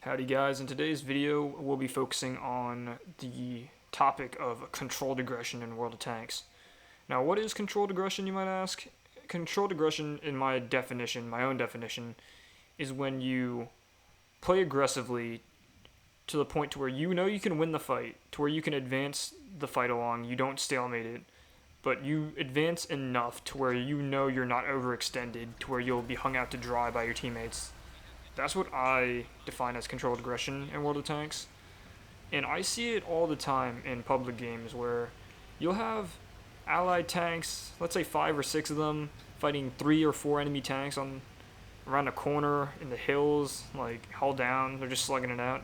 Howdy guys, in today's video we'll be focusing on the topic of controlled aggression in World of Tanks. Now what is controlled aggression, you might ask? Controlled aggression, in my definition, my own definition, is when you play aggressively to the point to where you know you can win the fight, to where you can advance the fight along, you don't stalemate it, but you advance enough to where you know you're not overextended, to where you'll be hung out to dry by your teammates. That's what I define as controlled aggression in World of Tanks. And I see it all the time in public games where you'll have allied tanks, let's say 5 or 6 of them, fighting 3 or 4 enemy tanks on around a corner in the hills, like hull down, they're just slugging it out.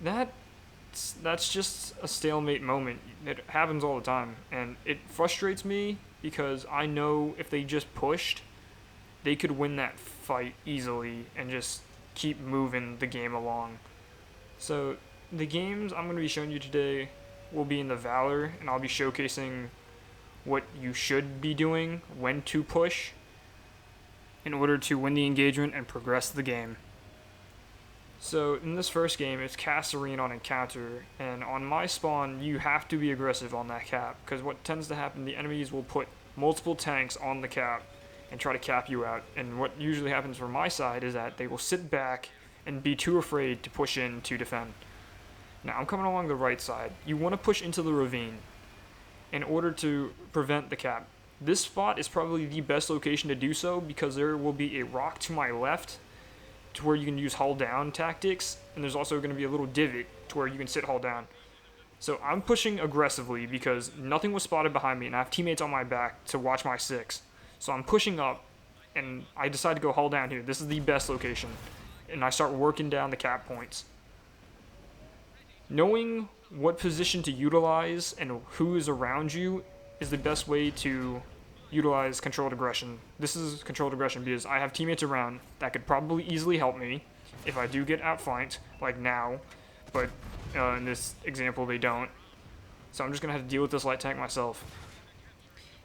That's just a stalemate moment. It happens all the time, and it frustrates me because I know if they just pushed, they could win that fight easily and just keep moving the game along. So the games I'm going to be showing you today will be in the Valour, and I'll be showcasing what you should be doing, when to push, in order to win the engagement and progress the game. So in this first game, it's cast arena on encounter, and on my spawn, you have to be aggressive on that cap, because what tends to happen, the enemies will put multiple tanks on the cap and try to cap you out. And what usually happens from my side is that they will sit back and be too afraid to push in to defend. Now I'm coming along the right side. You want to push into the ravine in order to prevent the cap. This spot is probably the best location to do so because there will be a rock to my left to where you can use hull down tactics, and there's also going to be a little divot to where you can sit hull down. So I'm pushing aggressively because nothing was spotted behind me and I have teammates on my back to watch my 6. So I'm pushing up, and I decide to go hull down here. This is the best location. And I start working down the cap points. Knowing what position to utilize and who is around you is the best way to utilize controlled aggression. This is controlled aggression because I have teammates around that could probably easily help me if I do get outflanked, like now. But in this example, they don't. So I'm just going to have to deal with this light tank myself.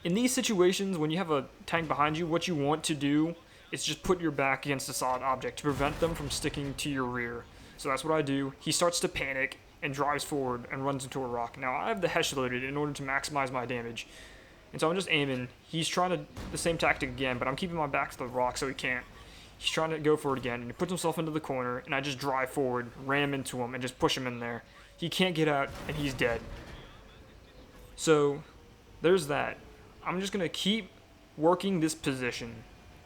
In these situations, when you have a tank behind you, what you want to do is just put your back against a solid object to prevent them from sticking to your rear. So that's what I do. He starts to panic and drives forward and runs into a rock. Now I have the Hesh loaded in order to maximize my damage. And so I'm just aiming. He's trying to the same tactic again, but I'm keeping my back to the rock so he can't. He's trying to go for it again, and he puts himself into the corner, and I just drive forward, ram into him, and just push him in there. He can't get out, and he's dead. So there's that. I'm just going to keep working this position.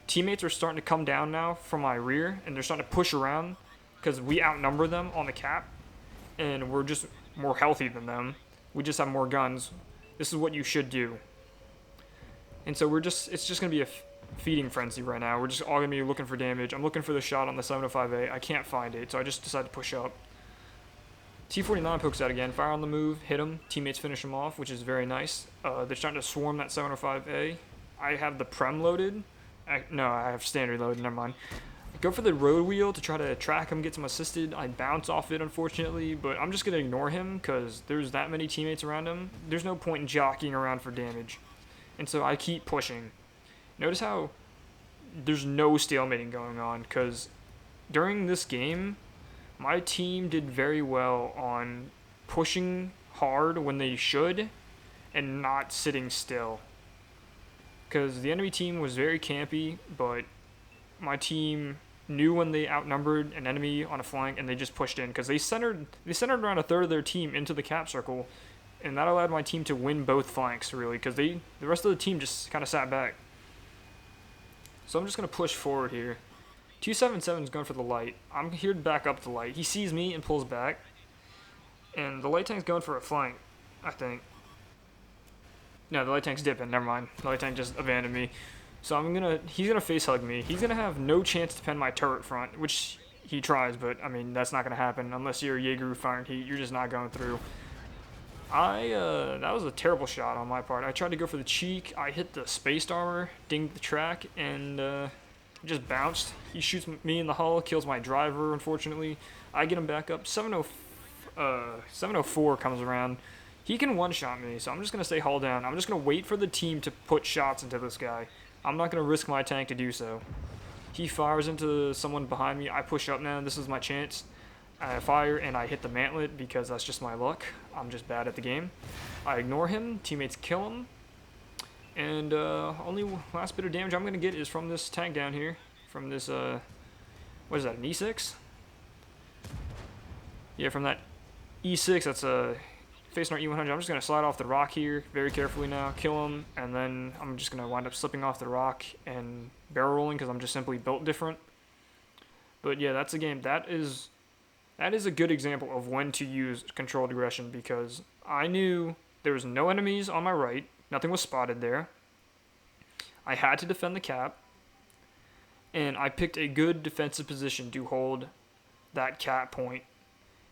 Teammates are starting to come down now from my rear, and they're starting to push around because we outnumber them on the cap, and we're just more healthy than them. We just have more guns. This is what you should do. And so it's just going to be a feeding frenzy right now. We're just all going to be looking for damage. I'm looking for the shot on the 705A. I can't find it, so I just decided to push up. T-49 pokes out again, fire on the move, hit him, teammates finish him off, which is very nice. They're starting to swarm that 705A. I have the Prem loaded. No, I have standard loaded, never mind. I go for the road wheel to try to track him, get some assisted. I bounce off it, unfortunately, but I'm just going to ignore him because there's that many teammates around him. There's no point in jockeying around for damage. And so I keep pushing. Notice how there's no stalemating going on because during this game, my team did very well on pushing hard when they should and not sitting still. Because the enemy team was very campy, but my team knew when they outnumbered an enemy on a flank and they just pushed in because they centered around a third of their team into the cap circle, and that allowed my team to win both flanks really because the rest of the team just kind of sat back. So I'm just going to push forward here. 277 is going for the light. I'm here to back up the light. He sees me and pulls back. And the light tank's going for a flank, I think. No, the light tank's dipping. Never mind. The light tank just abandoned me. So he's going to face hug me. He's going to have no chance to pen my turret front, which he tries, but I mean, that's not going to happen. Unless you're Jaeger firing heat, you're just not going through. That was a terrible shot on my part. I tried to go for the cheek. I hit the spaced armor, dinged the track, and just bounced. He shoots me in the hull, kills my driver, unfortunately. I get him back up. 704 comes around. He can one-shot me, so I'm just going to stay hull down. I'm just going to wait for the team to put shots into this guy. I'm not going to risk my tank to do so. He fires into someone behind me. I push up now. This is my chance. I fire and I hit the mantlet because that's just my luck. I'm just bad at the game. I ignore him. Teammates kill him. And only last bit of damage I'm going to get is from this tank down here. From this, what is that, an E6? Yeah, from that E6, that's a facing our E100. I'm just going to slide off the rock here very carefully now, kill him, and then I'm just going to wind up slipping off the rock and barrel rolling because I'm just simply built different. But yeah, that's a game. That is a good example of when to use controlled aggression because I knew there was no enemies on my right. Nothing was spotted there. I had to defend the cap. And I picked a good defensive position to hold that cap point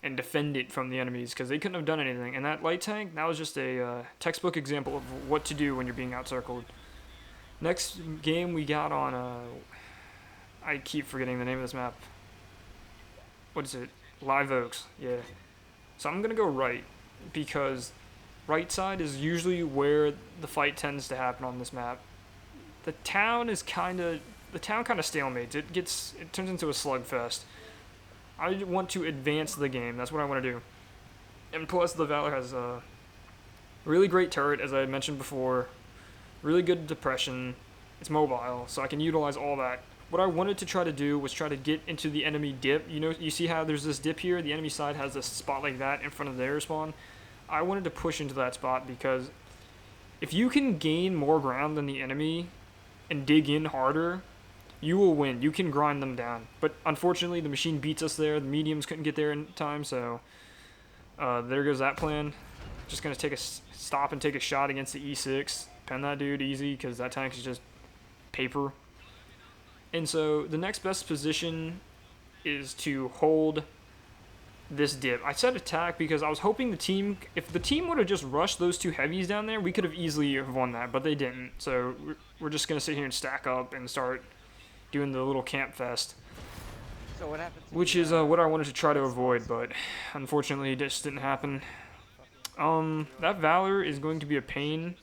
and defend it from the enemies because they couldn't have done anything. And that light tank, that was just a textbook example of what to do when you're being outcircled. Next game we got on, I keep forgetting the name of this map. What is it? Live Oaks, yeah. So I'm going to go right because right side is usually where the fight tends to happen on this map. The town kind of stalemates. It turns into a slugfest. I want to advance the game. That's what I want to do. And plus, the Valour has a really great turret, as I mentioned before. Really good depression. It's mobile, so I can utilize all that. What I wanted to try to do was try to get into the enemy dip. You know, you see how there's this dip here? The enemy side has a spot like that in front of their spawn. I wanted to push into that spot because if you can gain more ground than the enemy and dig in harder, you will win. You can grind them down. But unfortunately, the machine beats us there. The mediums couldn't get there in time, so there goes that plan. Just going to take a stop and take a shot against the E6. Pen that dude easy because that tank is just paper. And so the next best position is to hold this dip. I said attack because I was hoping if the team would have just rushed those two heavies down there, we could have easily won that, but they didn't. So we're just going to sit here and stack up and start doing the little camp fest. So what happened to which is what I wanted to try to avoid, but unfortunately it just didn't happen. That Valour is going to be a pain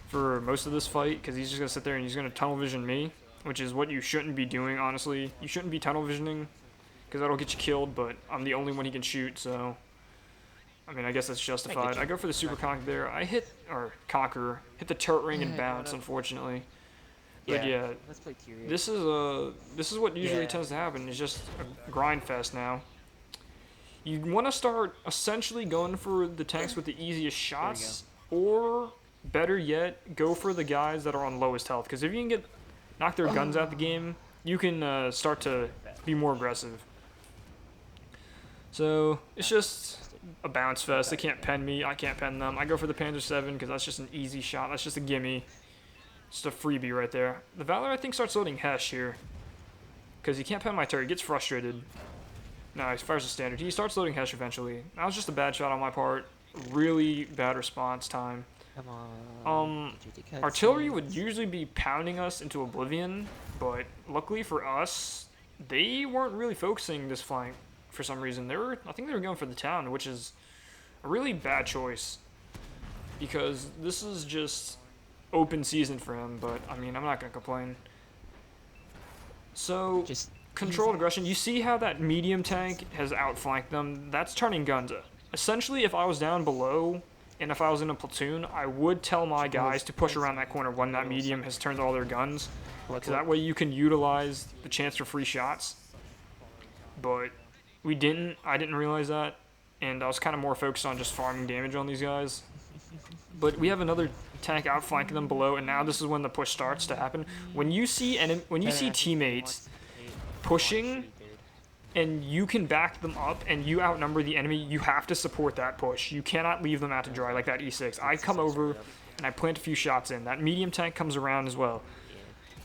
for most of this fight because he's just going to sit there and he's going to tunnel vision me, which is what you shouldn't be doing, honestly. You shouldn't be tunnel visioning because that'll get you killed, but I'm the only one he can shoot, so I mean, I guess that's justified. I go for the super conquer there. I hit the turret ring and bounce, unfortunately. But yeah, let's play this is what usually tends to happen. It's just a grind fest now. You want to start essentially going for the tanks with the easiest shots, or better yet, go for the guys that are on lowest health. Because if you can knock their guns out the game, you can start to be more aggressive. So it's just a bounce fest. They can't pen me. I can't pen them. I go for the Panzer 7 because that's just an easy shot. That's just a gimme. Just a freebie right there. The Valour, I think, starts loading Hesh here. Because he can't pen my turret. He gets frustrated. No, he fires the standard. He starts loading Hesh eventually. That was just a bad shot on my part. Really bad response time. Come on. Artillery would usually be pounding us into oblivion. But luckily for us, they weren't really focusing this flank for some reason. I think they were going for the town, which is a really bad choice. Because this is just open season for him, but I mean, I'm not gonna complain. So controlled aggression, you see how that medium tank has outflanked them? That's turning guns. Essentially, if I was down below and if I was in a platoon, I would tell my guys to push around that corner when that medium has turned all their guns, because that way you can utilize the chance for free shots. But I didn't realize that, and I was kind of more focused on just farming damage on these guys. But we have another tank outflanking them below, and now this is when the push starts to happen. When you see teammates pushing, and you can back them up, and you outnumber the enemy, you have to support that push. You cannot leave them out to dry like that E6. I come over, and I plant a few shots in. That medium tank comes around as well.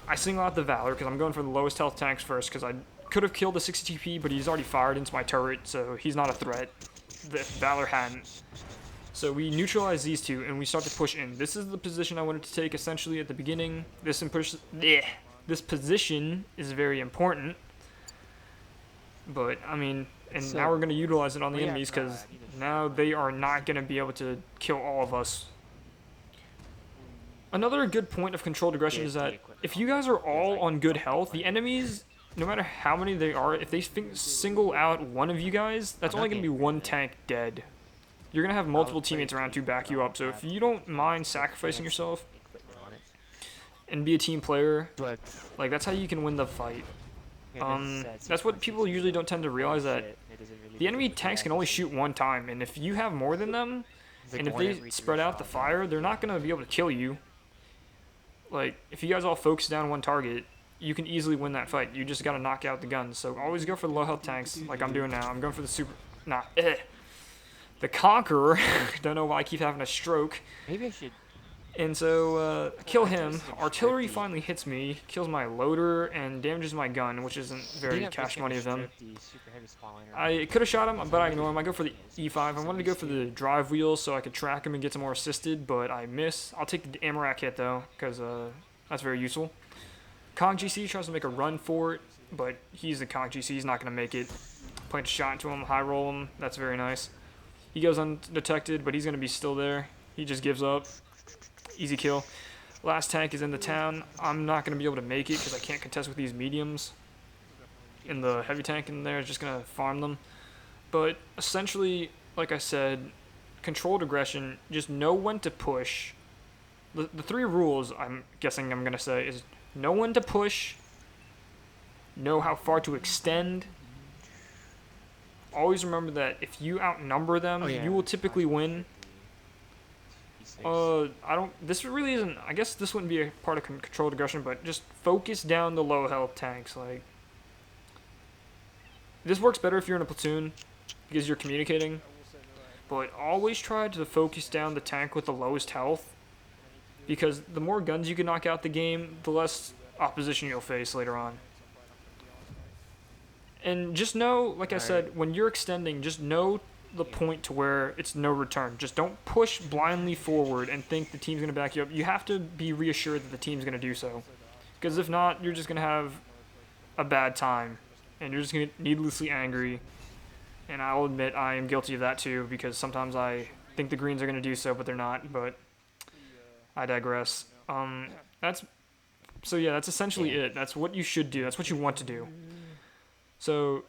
I single out the Valour, because I'm going for the lowest health tanks first, because I could have killed the 60 TP, but he's already fired into my turret, so he's not a threat. The Valour hadn't. So we neutralize these two, and we start to push in. This is the position I wanted to take, essentially, at the beginning. This position is very important. But, I mean, and now we're going to utilize it on the enemies, because now they are not going to be able to kill all of us. Another good point of controlled aggression is that if you guys are all on good health, the enemies, no matter how many they are, if they single out one of you guys, that's only going to be one tank dead. You're going to have multiple teammates around to back you up, so if you don't mind sacrificing yourself and be a team player, like, that's how you can win the fight. That's what people usually don't tend to realize, that the enemy tanks can only shoot one time, and if you have more than them, and if they spread out the fire, they're not going to be able to kill you. Like, if you guys all focus down one target, you can easily win that fight. You just got to knock out the guns. So always go for the low health tanks, like I'm doing now. I'm going for the the Conqueror. Don't know why I keep having a stroke. Maybe I should. And so, kill him. Artillery finally hits me, kills my loader, and damages my gun, which isn't very cash money of them. I could have shot him, but I ignore him. I go for the E5. I wanted to go for the drive wheel so I could track him and get some more assisted, but I miss. I'll take the Amarak hit, though, because that's very useful. Kong GC tries to make a run for it, but he's the Kong GC. He's not going to make it. Plant a shot into him, high roll him. That's very nice. He goes undetected, but he's going to be still there. He just gives up. Easy kill. Last tank is in the town. I'm not going to be able to make it because I can't contest with these mediums. And the heavy tank in there is just going to farm them. But essentially, like I said, controlled aggression, just know when to push. The three rules I'm guessing I'm going to say is know when to push, know how far to extend. Always remember that if you outnumber them, you will typically win. This really isn't, I guess this wouldn't be a part of controlled aggression, but just focus down the low health tanks. Like, this works better if you're in a platoon, because you're communicating, but always try to focus down the tank with the lowest health, because the more guns you can knock out the game, the less opposition you'll face later on. And just know, like I said, when you're extending, just know the point to where it's no return. Just don't push blindly forward and think the team's going to back you up. You have to be reassured that the team's going to do so. Because if not, you're just going to have a bad time. And you're just going to get needlessly angry. And I'll admit I am guilty of that too, because sometimes I think the greens are going to do so, but they're not. But I digress. That's essentially it. That's what you should do. That's what you want to do. So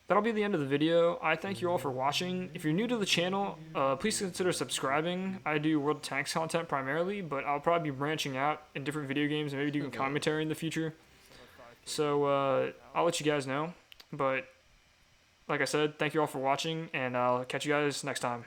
that'll be the end of the video. I thank you all for watching. If you're new to the channel, please consider subscribing. I do World of Tanks content primarily, but I'll probably be branching out in different video games and maybe doing commentary in the future. So I'll let you guys know. But like I said, thank you all for watching, and I'll catch you guys next time.